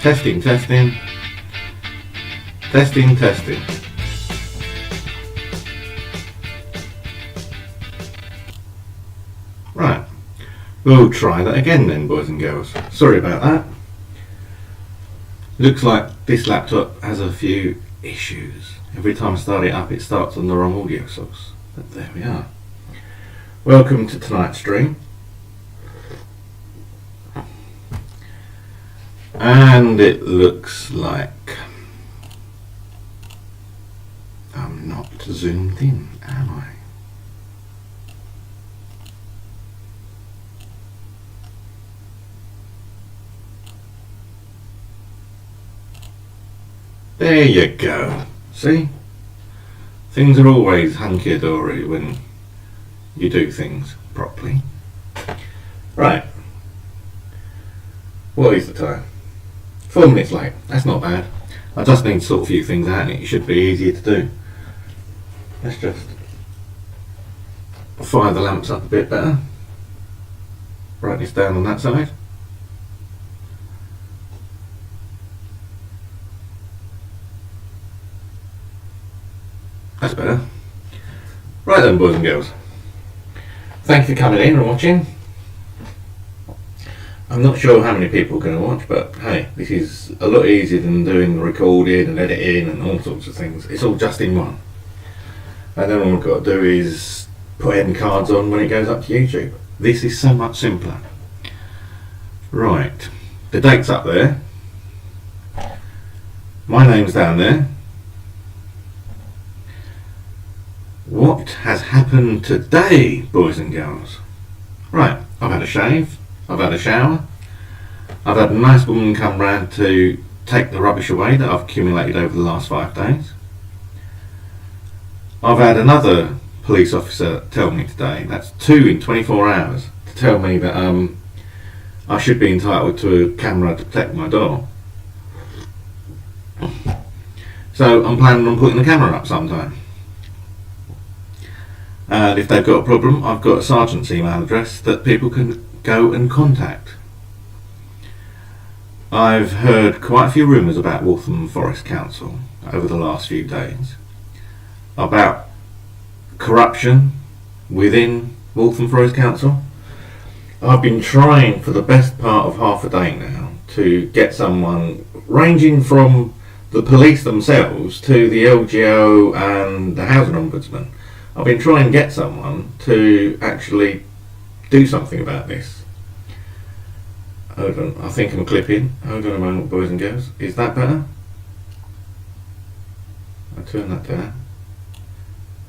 Testing, testing. Testing, testing. Right. We'll try that again then, boys and girls. Sorry about that. Looks like this laptop has a few issues. Every time I start it up, it starts on the wrong audio source. But there we are. Welcome to tonight's stream. And it looks like I'm not zoomed in, am I? There you go. See? Things are always hunky-dory when you do things properly. Right. What is the time? 4 minutes late. That's not bad. I just need to sort a few things out and it should be easier to do. Let's just fire the lamps up a bit better. Brightness down on that side. That's better. Right then, boys and girls. Thank you for coming in and watching. I'm not sure how many people are going to watch, but hey, this is a lot easier than doing the recording and editing and all sorts of things. It's all just in one. And then all I've got to do is put end cards on when it goes up to YouTube. This is so much simpler. Right, the date's up there. My name's down there. What has happened today, boys and girls? Right, I've had a shave. I've had a shower. I've had a nice woman come round to take the rubbish away that I've accumulated over the last 5 days. I've had another police officer tell me today, that's 2 in 24 hours, to tell me that I should be entitled to a camera to protect my door. So I'm planning on putting the camera up sometime. And if they've got a problem, I've got a sergeant's email address that people can go and contact. I've heard quite a few rumours about Waltham Forest Council over the last few days, about corruption within Waltham Forest Council. I've been trying for the best part of half a day now to get someone ranging from the police themselves to the LGO and the Housing Ombudsman. I've been trying to get someone to actually do something about this. Hold on, I think I'm clipping. Hold on a moment, boys and girls. Is that better? I'll turn that down.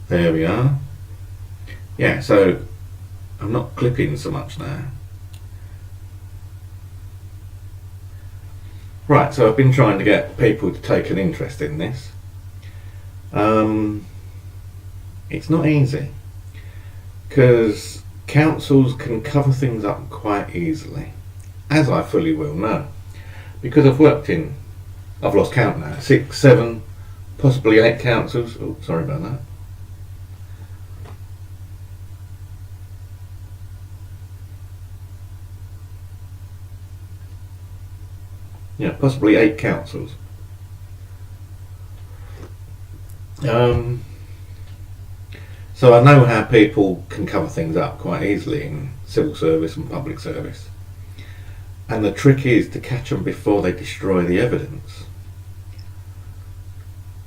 There we are. Yeah, so I'm not clipping so much now. Right, so I've been trying to get people to take an interest in this. It's not easy, because councils can cover things up quite easily, as I fully well know, because I've lost count now, 6, 7, possibly 8 councils. Oh, sorry about that. Yeah, possibly 8 councils. So I know how people can cover things up quite easily in civil service and public service. And the trick is to catch them before they destroy the evidence.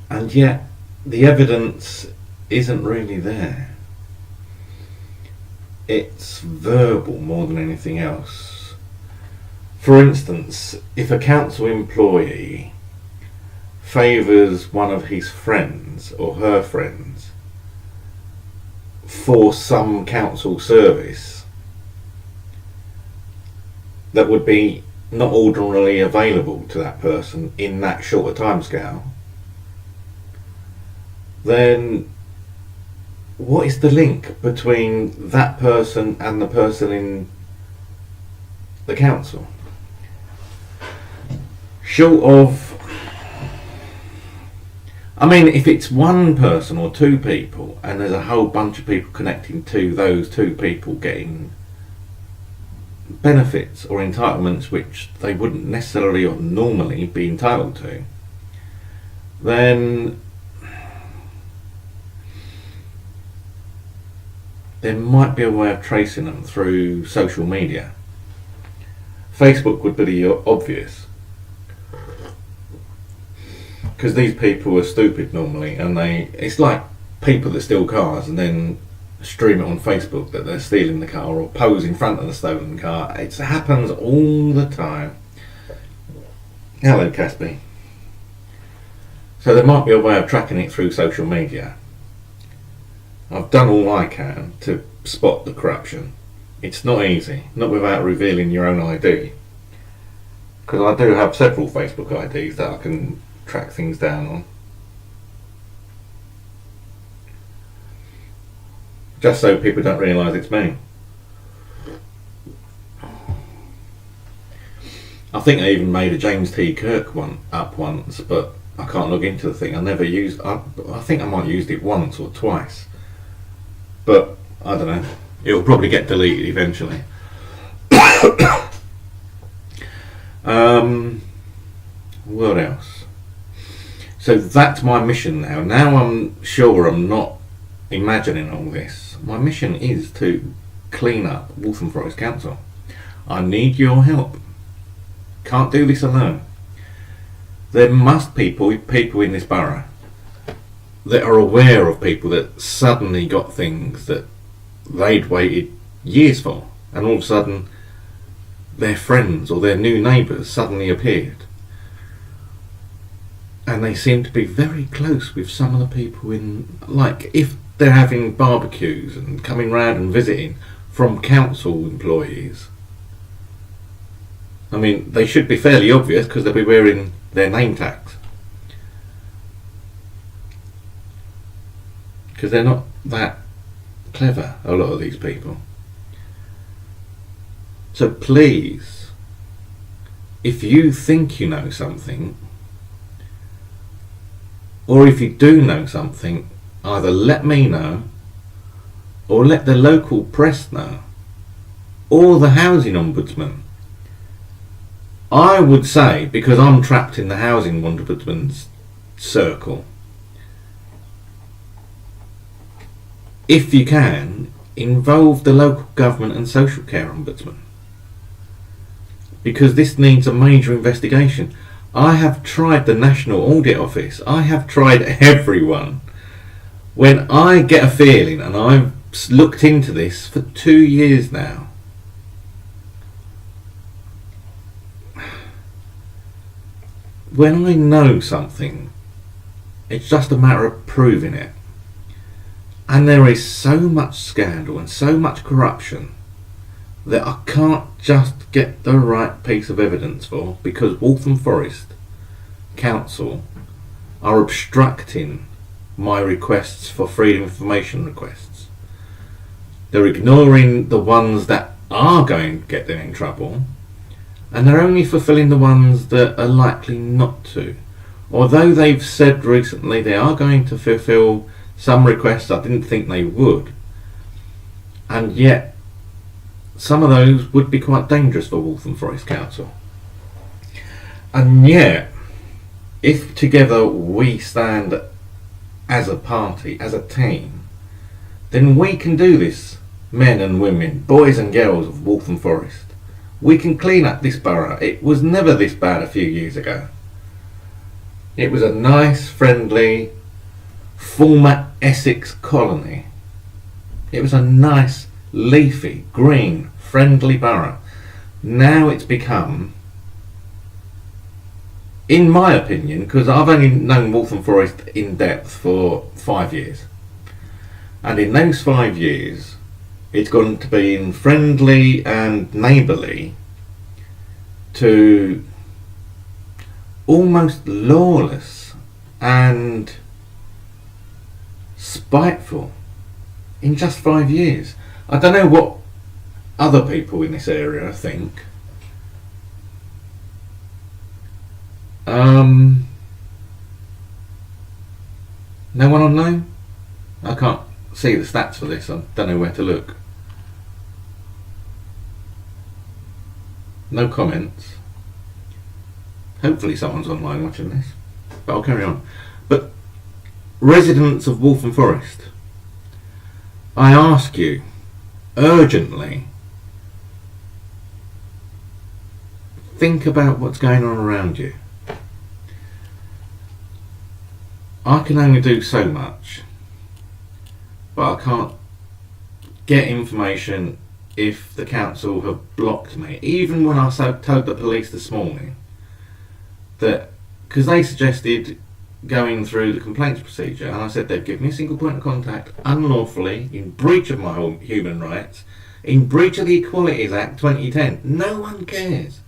And yet, the evidence isn't really there. It's verbal more than anything else. For instance, if a council employee favours one of his friends or her friends for some council service that would be not ordinarily available to that person in that shorter timescale, then what is the link between that person and the person in the council? Short of, I mean, if it's one person or two people and there's a whole bunch of people connecting to those two people getting benefits or entitlements which they wouldn't necessarily or normally be entitled to, then there might be a way of tracing them through social media. Facebook would be the obvious, because these people are stupid normally, and it's like people that steal cars and then stream it on Facebook that they're stealing the car, or pose in front of the stolen car. It happens all the time. Hello, Caspi. So there might be a way of tracking it through social media. I've done all I can to spot the corruption. It's not easy, not without revealing your own ID, because I do have several Facebook IDs that I can track things down on, just so people don't realise it's me. I think I even made a James T. Kirk one up once, but I can't log into the thing. I never used. I think I might have used it once or twice, but I don't know. It'll probably get deleted eventually. What else? So that's my mission now. Now I'm sure I'm not imagining all this. My mission is to clean up Waltham Forest Council. I need your help. Can't do this alone. There must be people in this borough that are aware of people that suddenly got things that they'd waited years for, and all of a sudden their friends or their new neighbours suddenly appeared, and they seem to be very close with some of the people in, like if they're having barbecues and coming round and visiting from council employees. I mean, they should be fairly obvious because they'll be wearing their name tags, because they're not that clever, a lot of these people. So please, if you think you know something, or if you do know something, either let me know, or let the local press know, or the housing ombudsman. I would say, because I'm trapped in the housing ombudsman's circle, if you can, involve the local government and social care ombudsman, because this needs a major investigation. I have tried the National Audit Office. I have tried everyone. When I get a feeling, and I've looked into this for 2 years now, when I know something, it's just a matter of proving it. And there is so much scandal and so much corruption that I can't just get the right piece of evidence for, because Waltham Forest Council are obstructing my requests for freedom of information requests. They're ignoring the ones that are going to get them in trouble, and they're only fulfilling the ones that are likely not to. Although they've said recently they are going to fulfill some requests I didn't think they would, and yet some of those would be quite dangerous for Waltham Forest Council. And yet, if together we stand as a party, as a team, then we can do this, men and women, boys and girls of Waltham Forest. We can clean up this borough. It was never this bad a few years ago. It was a nice, friendly, former Essex colony. It was a nice, leafy, green, friendly borough. Now it's become in my opinion, because I've only known Waltham Forest in depth for 5 years, and in those 5 years, it's gone to being friendly and neighbourly to almost lawless and spiteful in just 5 years. I don't know what other people in this area think. No one online? I can't see the stats for this. I don't know where to look. No comments. Hopefully someone's online watching this, but I'll carry on. But residents of Waltham Forest, I ask you urgently, think about what's going on around you. I can only do so much, but I can't get information if the council have blocked me. Even when I told the police this morning that, because they suggested going through the complaints procedure, and I said they've given me a single point of contact unlawfully, in breach of my human rights, in breach of the Equalities Act 2010. No one cares.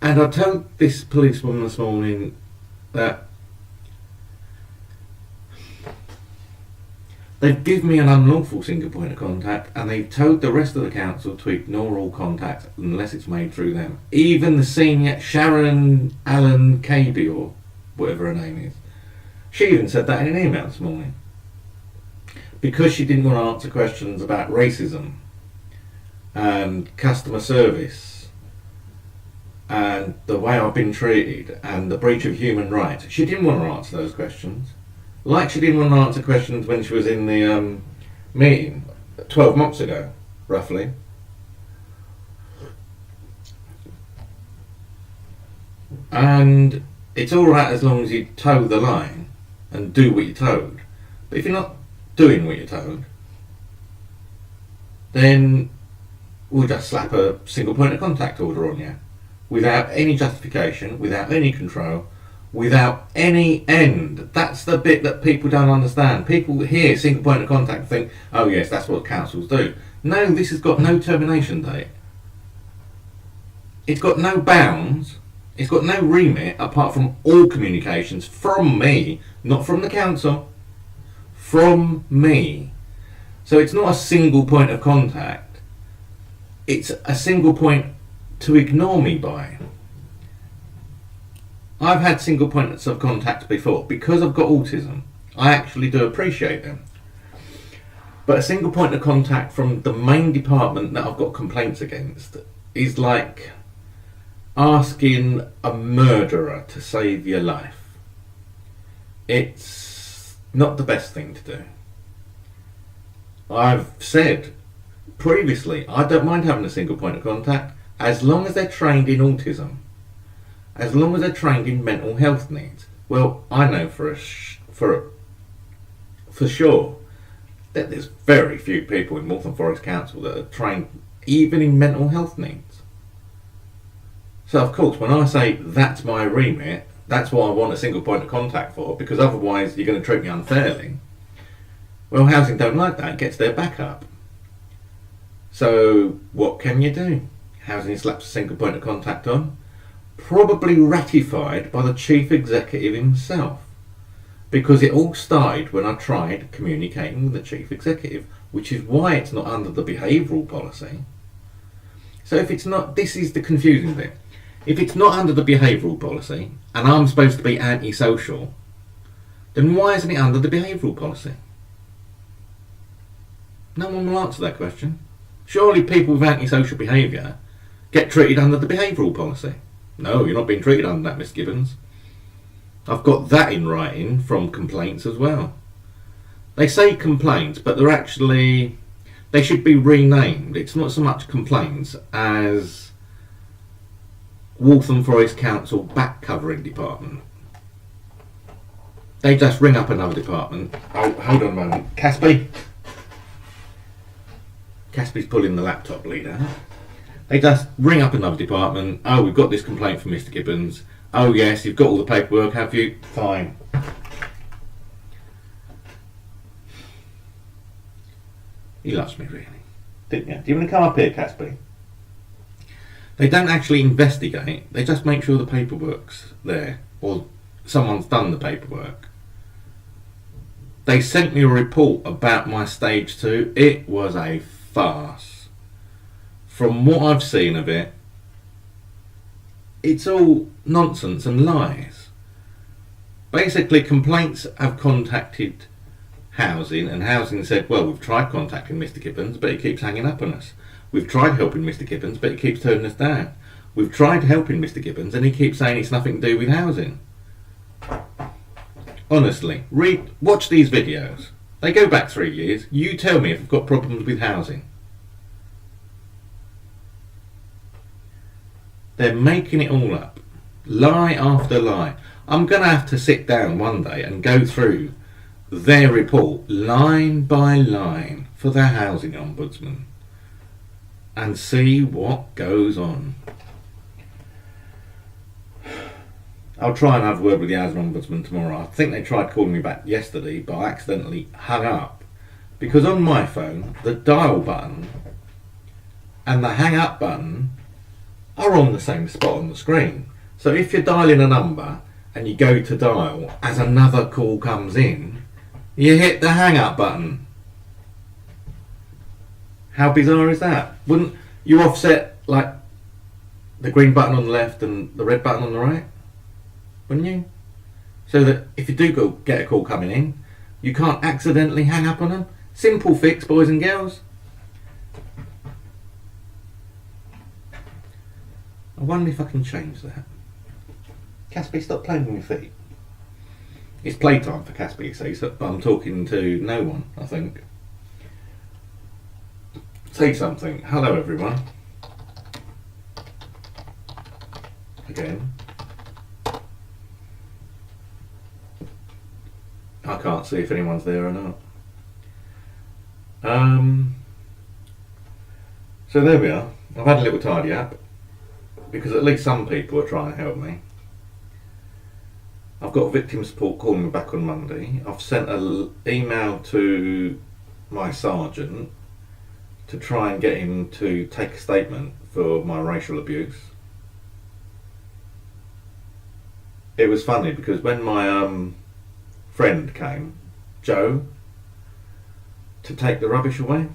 And I told this policewoman this morning that they've given me an unlawful single point of contact, and they've told the rest of the council to ignore all contact unless it's made through them. Even the senior Sharon Allen Caby, or whatever her name is, she even said that in an email this morning, because she didn't want to answer questions about racism and customer service and the way I've been treated and the breach of human rights. She didn't want to answer those questions. Like she didn't want to answer questions when she was in the meeting 12 months ago, roughly. And it's alright as long as you toe the line and do what you're told. But if you're not doing what you're told, then we'll just slap a single point of contact order on you, without any justification, without any control, without any end. That's the bit that people don't understand. People hear single point of contact and think, oh yes, that's what councils do. No, this has got no termination date. It's got no bounds. It's got no remit apart from all communications from me, not from the council, from me. So it's not a single point of contact. It's a single point to ignore me by. I've had single points of contact before. Because I've got autism, I actually do appreciate them. But a single point of contact from the main department that I've got complaints against is like asking a murderer to save your life. It's not the best thing to do. I've said previously, I don't mind having a single point of contact as long as they're trained in autism. As long as they're trained in mental health needs. Well, I know for sure that there's very few people in Waltham Forest Council that are trained even in mental health needs. So of course, when I say that's my remit, that's what I want a single point of contact for, because otherwise you're going to treat me unfairly. Well, housing don't like that. It gets their back up. So what can you do? Housing slaps a single point of contact on. Probably ratified by the chief executive himself, because it all started when I tried communicating with the chief executive, which is why it's not under the behavioural policy. So if it's not, this is the confusing bit. If it's not under the behavioural policy and I'm supposed to be antisocial, then why isn't it under the behavioural policy? No one will answer that question. Surely people with antisocial behaviour get treated under the behavioural policy. No, you're not being treated under that, Miss Gibbons. I've got that in writing from complaints as well. They say complaints, but they should be renamed. It's not so much complaints as Waltham Forest Council back covering department. They just ring up another department. Oh, hold on a moment. Caspy? Caspy's pulling the laptop lead out. They just ring up another department. Oh, we've got this complaint from Mr. Gibbons. Oh yes, you've got all the paperwork, have you? Fine. You lost me really, didn't you? Do you want to come up here, Caspi? They don't actually investigate, they just make sure the paperwork's there, or someone's done the paperwork. They sent me a report about my stage 2. It was a farce. From what I've seen of it, it's all nonsense and lies. Basically, complaints have contacted housing, and housing said, well, we've tried contacting Mr. Gibbons, but he keeps hanging up on us. We've tried helping Mr. Gibbons, but he keeps turning us down. We've tried helping Mr. Gibbons, and he keeps saying it's nothing to do with housing. Honestly, watch these videos. They go back 3 years. You tell me if I've got problems with housing. They're making it all up. Lie after lie. I'm going to have to sit down one day and go through their report line by line for their housing ombudsman and see what goes on. I'll try and have a word with the housing ombudsman tomorrow. I think they tried calling me back yesterday, but I accidentally hung up because on my phone the dial button and the hang up button are on the same spot on the screen. So if you're dialing a number and you go to dial as another call comes in, you hit the hang up button. How bizarre is that? Wouldn't you offset like the green button on the left and the red button on the right? Wouldn't you? So that if you do get a call coming in, you can't accidentally hang up on them. Simple fix, boys and girls. I wonder if I can change that. Caspi, stop playing with your feet. It's playtime for Caspi, you see, so I'm talking to no one, I think. Say something. Hello, everyone. Again. I can't see if anyone's there or not. So there we are. I've had a little tidy up because at least some people are trying to help me. I've got victim support calling me back on Monday. I've sent an email to my sergeant to try and get him to take a statement for my racial abuse. It was funny because when my friend came, Joe, to take the rubbish away,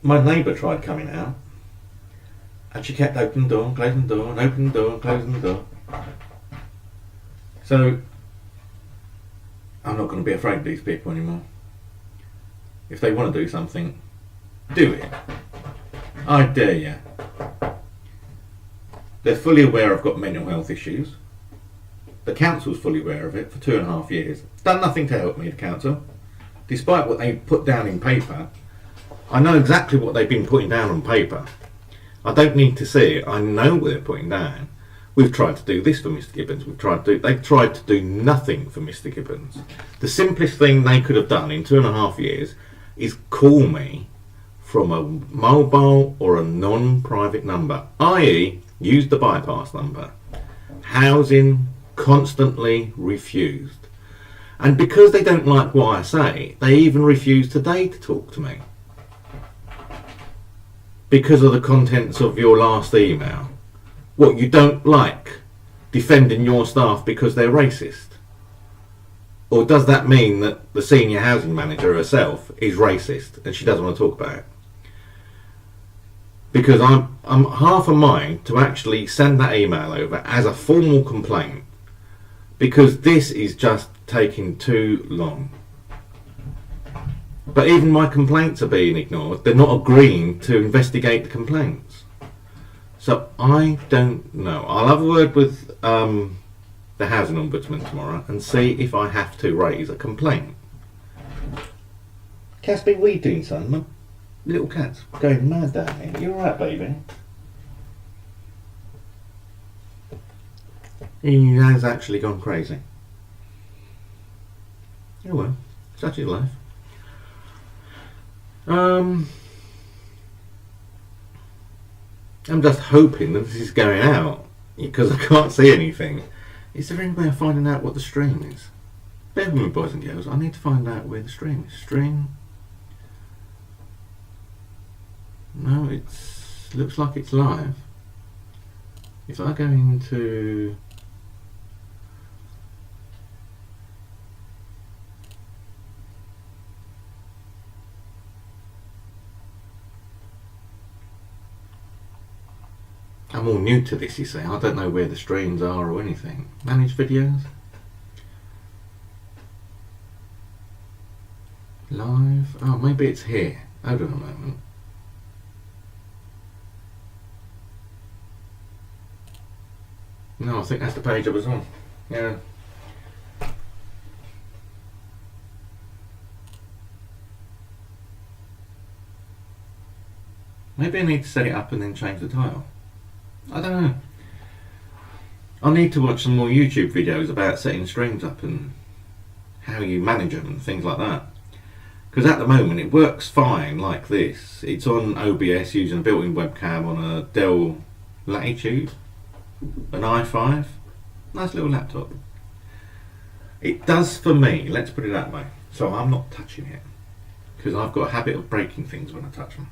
my neighbour tried coming out and she kept opening the door and closing the door and opening the door and closing the door. So I'm not going to be afraid of these people anymore. If they want to do something, do it. I dare you. They're fully aware I've got mental health issues. The council's fully aware of it for 2.5 years. Done nothing to help me, the council. Despite what they put down in paper, I know exactly what they've been putting down on paper. I don't need to see it. I know what they're putting down. We've tried to do this for Mr. Gibbons. They've tried to do nothing for Mr. Gibbons. The simplest thing they could have done in 2.5 years is call me from a mobile or a non-private number, i.e. use the bypass number. Housing constantly refused. And because they don't like what I say, they even refuse today to talk to me. Because of the contents of your last email. What, you don't like defending your staff because they're racist? Or does that mean that the senior housing manager herself is racist and she doesn't want to talk about it? Because I'm half a mind to actually send that email over as a formal complaint, because this is just taking too long. But even my complaints are being ignored. They're not agreeing to investigate the complaints. So I don't know. I'll have a word with the housing ombudsman tomorrow and see if I have to raise a complaint. Caspi, what are you doing, son? My little cat's going mad down here. You alright, baby? He has actually gone crazy. Oh well, such is life. I'm just hoping that this is going out because I can't see anything. Is there any way of finding out what the stream is? Bear with me, boys and girls. I need to find out where the stream is. Stream. No, it's looks like it's live. If I go into I'm all new to this, you see. I don't know where the streams are or anything. Manage videos. Live. Oh, maybe it's here. Hold on a moment. No, I think that's the page I was on. Yeah. Maybe I need to set it up and then change the title. I don't know. I need to watch some more YouTube videos about setting streams up and how you manage them and things like that. Because at the moment it works fine like this. It's on OBS using a built-in webcam on a Dell Latitude, an i5, nice little laptop. It does for me, let's put it that way. So I'm not touching it because I've got a habit of breaking things when I touch them.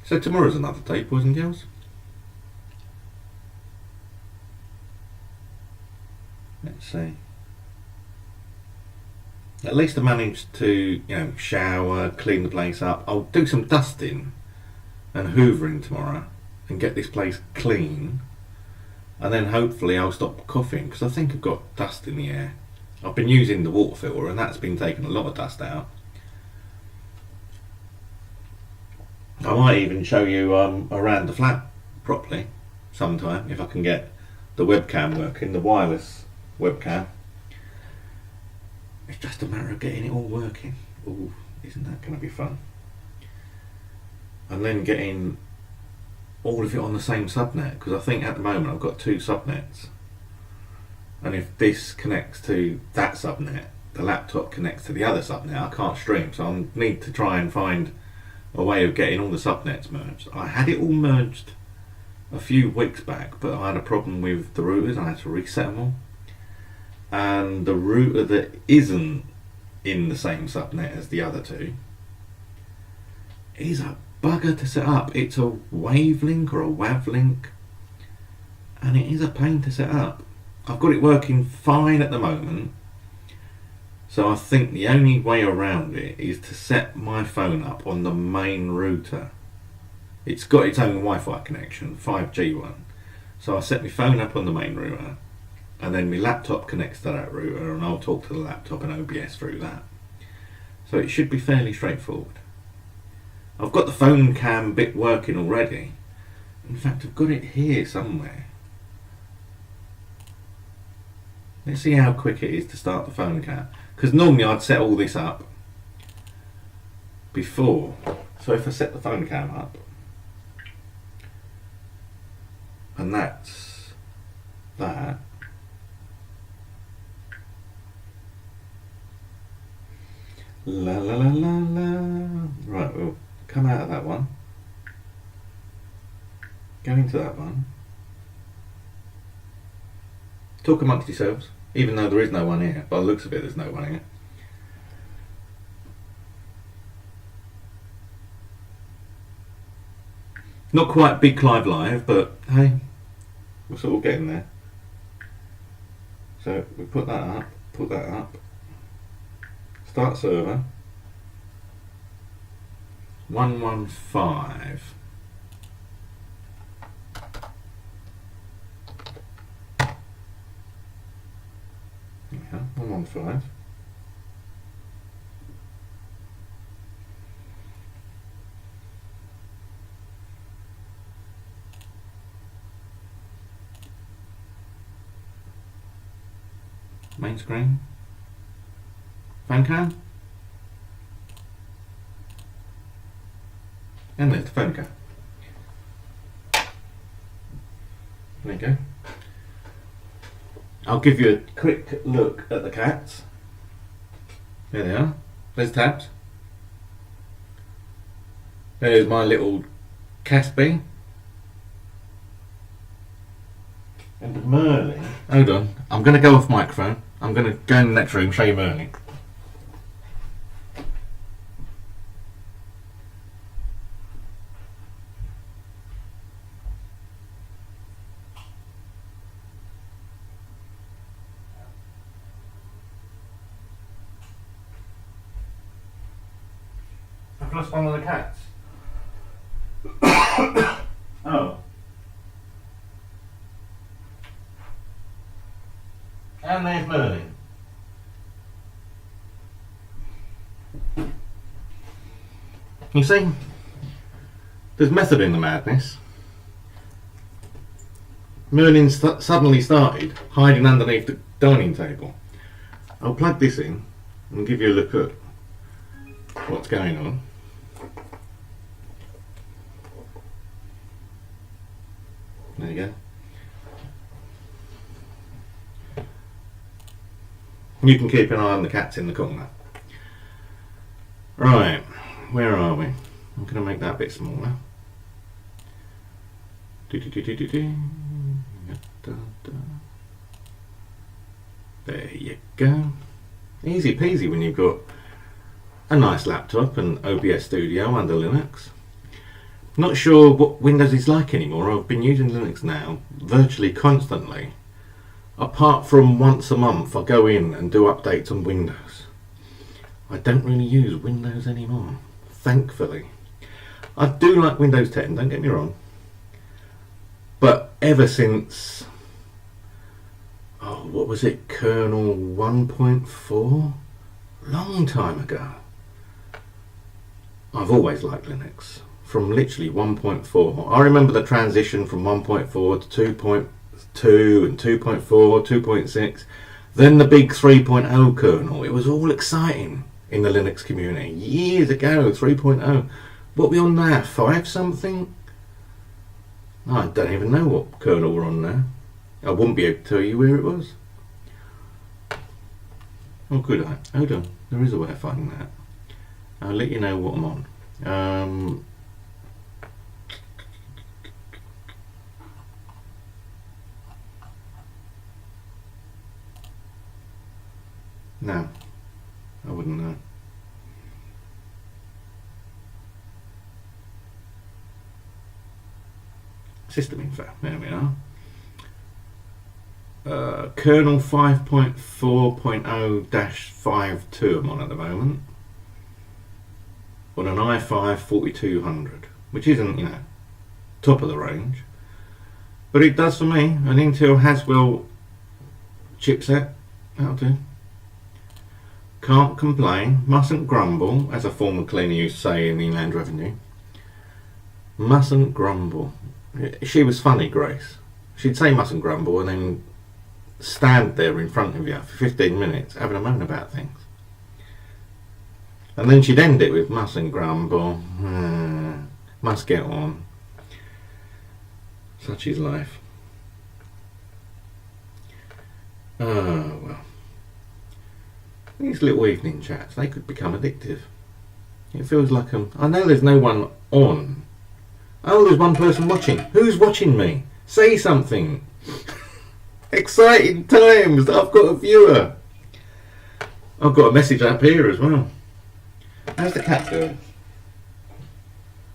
So tomorrow's another day, boys and girls. Let's see. At least I managed to, shower, clean the place up. I'll do some dusting and hoovering tomorrow and get this place clean. And then hopefully I'll stop coughing because I think I've got dust in the air. I've been using the water filter and that's been taking a lot of dust out. I might even show you around the flat properly sometime if I can get the webcam working, the wireless webcam. It's just a matter of getting it all working. Ooh, isn't that going to be fun? And then getting all of it on the same subnet, because I think at the moment I've got 2 subnets. And if this connects to that subnet, the laptop connects to the other subnet, I can't stream. So I need to try and find a way of getting all the subnets merged. I had it all merged a few weeks back, but I had a problem with the routers. I had to reset them all. And the router that isn't in the same subnet as the other 2 is a bugger to set up. It's a wavelink or a wavlink, and it is a pain to set up. I've got it working fine at the moment, so I think the only way around it is to set my phone up on the main router. It's got its own Wi-Fi connection, 5G one. So I set my phone up on the main router, and then my laptop connects to that router, and I'll talk to the laptop and OBS through that. So it should be fairly straightforward. I've got the phone cam bit working already. In fact, I've got it here somewhere. Let's see how quick it is to start the phone cam. Because normally I'd set all this up before. So if I set the phone cam up, and that's that. La la la la la. Right, we'll come out of that one. Go into that one. Talk amongst yourselves, even though there is no one here. By the looks of it, there's no one here. Not quite Big Clive Live, but hey, we're sort of getting there. So we put that up, start server, 115. Yeah, 115. Main screen. Phone cam. And there's the phone cam. There you go. I'll give you a quick look at the cats. There they are. There's Tabs. There's my little Caspi. And Merlin. Hold on, I'm going to go off microphone. I'm going to go in the next room and show you Merlin. I've lost one of the cats. Oh. And there's Merlin. You see, there's method in the madness. Merlin suddenly started hiding underneath the dining table. I'll plug this in and give you a look at what's going on. There you go. You can keep an eye on the cats in the corner. Right, where are we? I'm going to make that a bit smaller. There you go. Easy peasy when you've got a nice laptop and OBS Studio under Linux. Not sure what Windows is like anymore. I've been using Linux now virtually constantly. Apart from once a month I go in and do updates on Windows. I don't really use Windows anymore, thankfully. I do like Windows 10, don't get me wrong. But ever since, what was it, kernel 1.4? Long time ago. I've always liked Linux. From literally 1.4. I remember the transition from 1.4 to 2.2 and 2.4, 2.6. Then the big 3.0 kernel. It was all exciting in the Linux community. Years ago, 3.0. What are we on now? 5 something? I don't even know what kernel we're on now. I wouldn't be able to tell you where it was. Oh, could I? Hold on. There is a way of finding that. I'll let you know what I'm on. No, I wouldn't know. System info, there we are. Kernel 5.4.0-52 I'm on at the moment. On an i5 4200, which isn't, top of the range. But it does for me. An Intel Haswell chipset, that'll do. Can't complain, mustn't grumble, as a former cleaner used to say in Inland Revenue. Mustn't grumble. She was funny, Grace. She'd say mustn't grumble and then stand there in front of you for 15 minutes having a moan about things. And then she'd end it with mustn't grumble, must get on. Such is life. Oh well. These little evening chats, they could become addictive. It feels like I know there's no one on. Oh, there's one person watching. Who's watching me? Say something. Exciting times. I've got a viewer. I've got a message up here as well. How's the cat doing?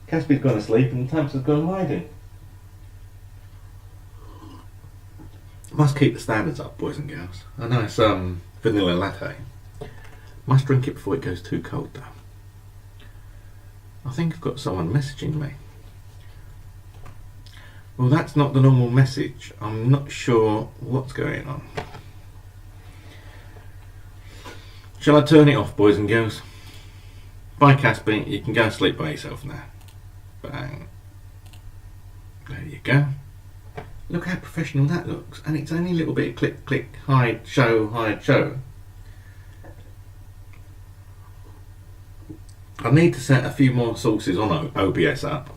Caspi's gone to sleep and Tabs has gone hiding. Must keep the standards up, boys and girls. I know it's vanilla latte. Must drink it before it goes too cold though. I think I've got someone messaging me. Well, that's not the normal message. I'm not sure what's going on. Shall I turn it off, boys and girls? Bye, Caspi. You can go and sleep by yourself now. Bang. There you go. Look how professional that looks. And it's only a little bit of click, click, hide, show, hide, show. I need to set a few more sources on OBS up.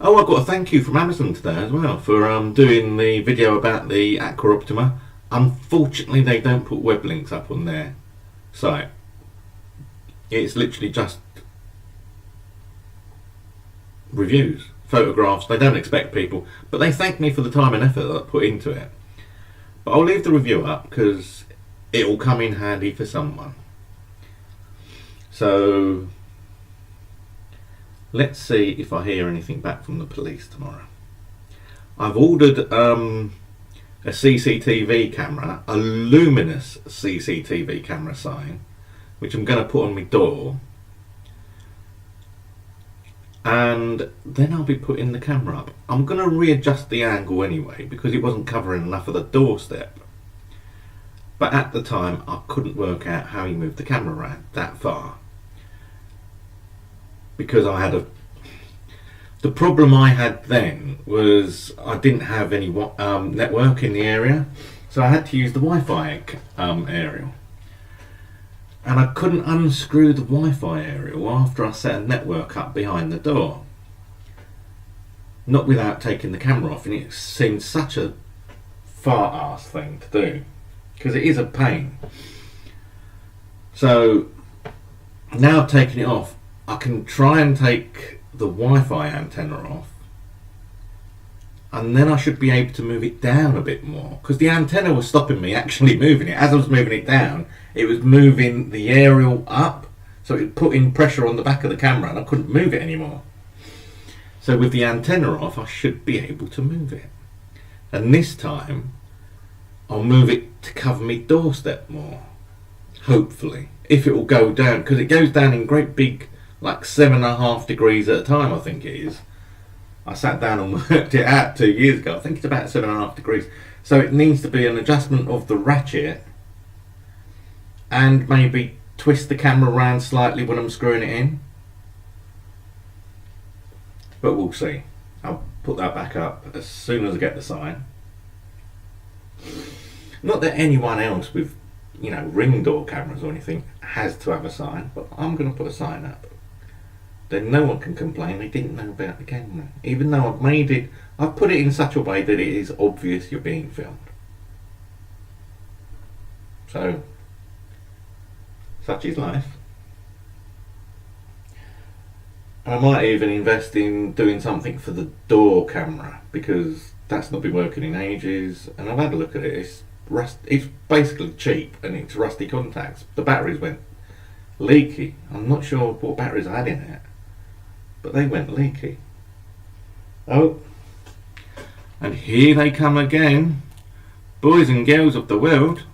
Oh, I've got a thank you from Amazon today as well for doing the video about the Aqua Optima Unfortunately, they don't put web links up on their site. It's literally just reviews, photographs. They don't expect people, but they thank me for the time and effort that I put into it. But I'll leave the review up because it will come in handy for someone. So let's see if I hear anything back from the police tomorrow. I've ordered a CCTV camera, a luminous CCTV camera sign, which I'm going to put on my door, and then I'll be putting the camera up. I'm going to readjust the angle anyway because it wasn't covering enough of the doorstep. But at the time I couldn't work out how you move the camera around that far, because the problem I had then was I didn't have any network in the area, so I had to use the Wi-Fi aerial, and I couldn't unscrew the Wi-Fi aerial after I set a network up behind the door, not without taking the camera off, and it seemed such a far-ass thing to do because it is a pain. So now I've taken it off, I can try and take the Wi-Fi antenna off, and then I should be able to move it down a bit more, because the antenna was stopping me actually moving it. As I was moving it down, it was moving the aerial up, so it put in pressure on the back of the camera and I couldn't move it anymore. So with the antenna off, I should be able to move it, and this time I'll move it to cover me doorstep more, hopefully, if it will go down, because it goes down in great big, like 7.5 degrees at a time, I think it is. I sat down and worked it out 2 years ago. I think it's about 7.5 degrees. So it needs to be an adjustment of the ratchet, and maybe twist the camera around slightly when I'm screwing it in. But we'll see. I'll put that back up as soon as I get the sign. Not that anyone else with, ring door cameras or anything has to have a sign, but I'm going to put a sign up. Then no one can complain they didn't know about the camera, even though I've put it in such a way that it is obvious you're being filmed. So, such is life. And I might even invest in doing something for the door camera, because that's not been working in ages, and I've had a look at it. It's basically cheap, and it's rusty contacts. The batteries went leaky. I'm not sure what batteries I had in it, but they went leaky. Oh, and here they come again, boys and girls of the world.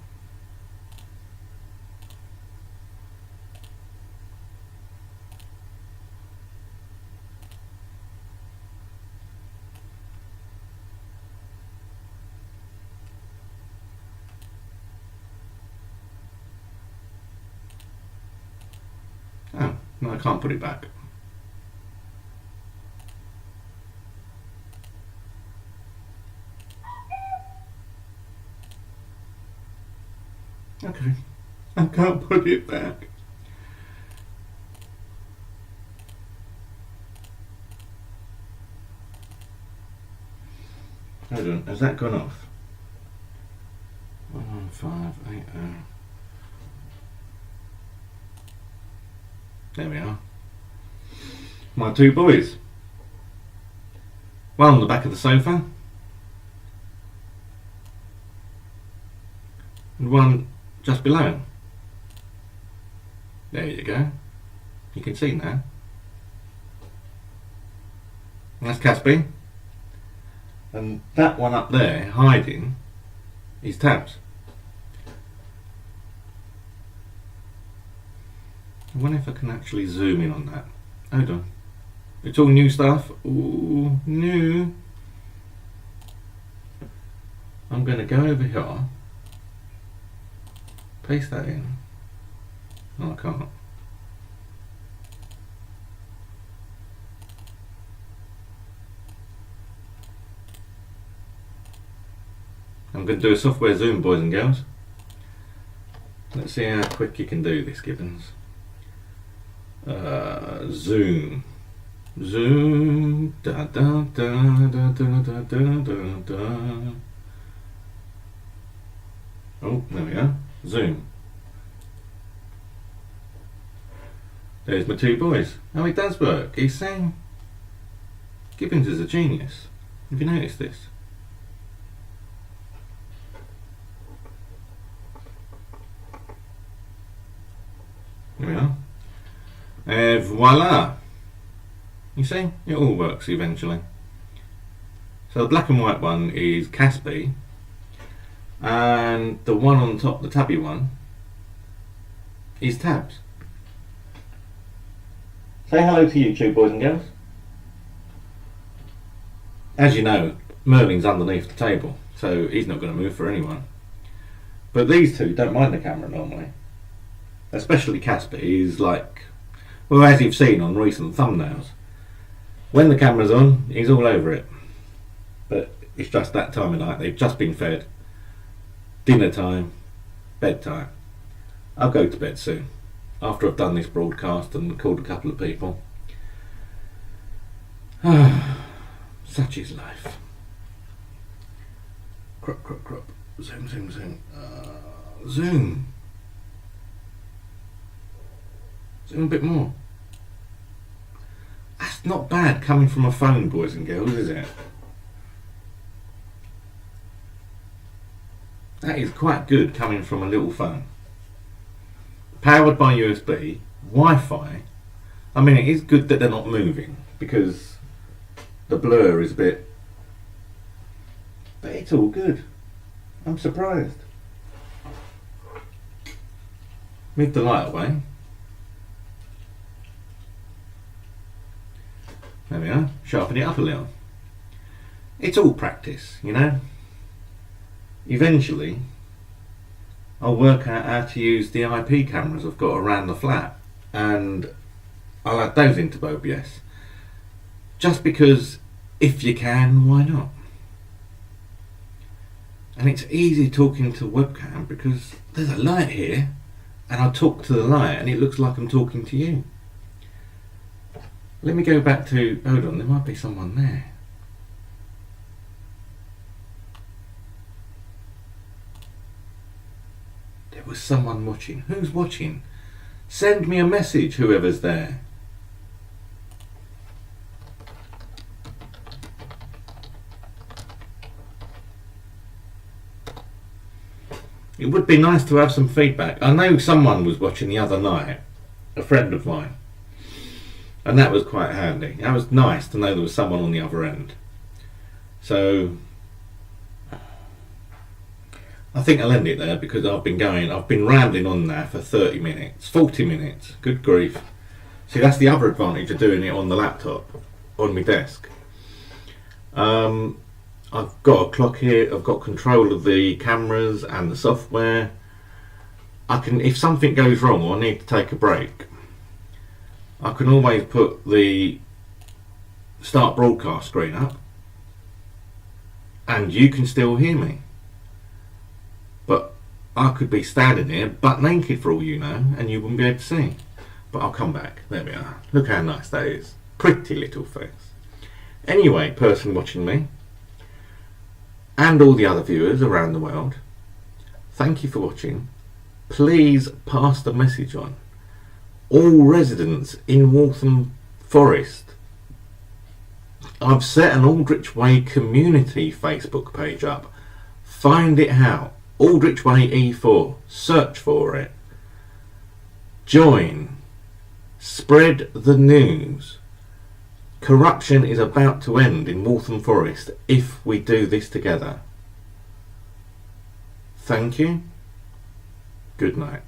Oh, no, I can't put it back. Okay, I can't put it back. Hold on, has that gone off? 1580. There we are. My two boys. One on the back of the sofa, and one just below him. There you go. You can see now. That's Caspi. And that one up there, hiding, is Tabs. I wonder if I can actually zoom in on that. Hold on. It's all new stuff. Ooh, new. I'm going to go over here. Paste that in. No, I can't. I'm going to do a software zoom, boys and girls. Let's see how quick you can do this, Gibbons. Zoom. Zoom. Da da da da da da da da da. Oh, there we go. Zoom. There's my two boys. Oh, it does work. He's saying Gibbons is a genius. Have you noticed this? There we are. And voila! You see? It all works eventually. So the black and white one is Caspi, and the one on top, the tabby one, is Tabs. Say hello to YouTube, boys and girls. As you know, Merlin's underneath the table, so he's not going to move for anyone. But these two don't mind the camera normally. Especially Casper. He's like, well, as you've seen on recent thumbnails, when the camera's on, he's all over it. But it's just that time of night. They've just been fed. Dinner time, bedtime. I'll go to bed soon, after I've done this broadcast and called a couple of people. Such is life. Crop, crop, crop. Zoom, zoom, zoom. Zoom. Zoom a bit more. That's not bad coming from a phone, boys and girls, is it? That is quite good coming from a little phone. Powered by USB, Wi-Fi. I mean, it is good that they're not moving, because the blur is a bit... But it's all good. I'm surprised. Move the light away. There we are. Sharpen it up a little. It's all practice, you know. Eventually, I'll work out how to use the IP cameras I've got around the flat, and I'll add those into OBS. Just because, if you can, why not? And it's easy talking to webcam because there's a light here, and I talk to the light, and it looks like I'm talking to you. Let me go back to, hold on, there might be someone there. There was someone watching. Who's watching? Send me a message, whoever's there. It would be nice to have some feedback. I know someone was watching the other night, a friend of mine. And that was quite handy. That was nice to know there was someone on the other end. So I think I'll end it there because I've been rambling on now for 30 minutes, 40 minutes. Good grief. See, that's the other advantage of doing it on the laptop, on my desk. I've got a clock here, I've got control of the cameras and the software. I can, if something goes wrong or I need to take a break, I can always put the start broadcast screen up and you can still hear me. But I could be standing here butt naked for all you know and you wouldn't be able to see. But I'll come back. There we are. Look how nice that is. Pretty little face. Anyway, person watching me and all the other viewers around the world, thank you for watching. Please pass the message on. All residents in Waltham Forest. I've set an Aldrich Way community Facebook page up. Find it out. Aldrich Way E4. Search for it. Join. Spread the news. Corruption is about to end in Waltham Forest if we do this together. Thank you. Good night.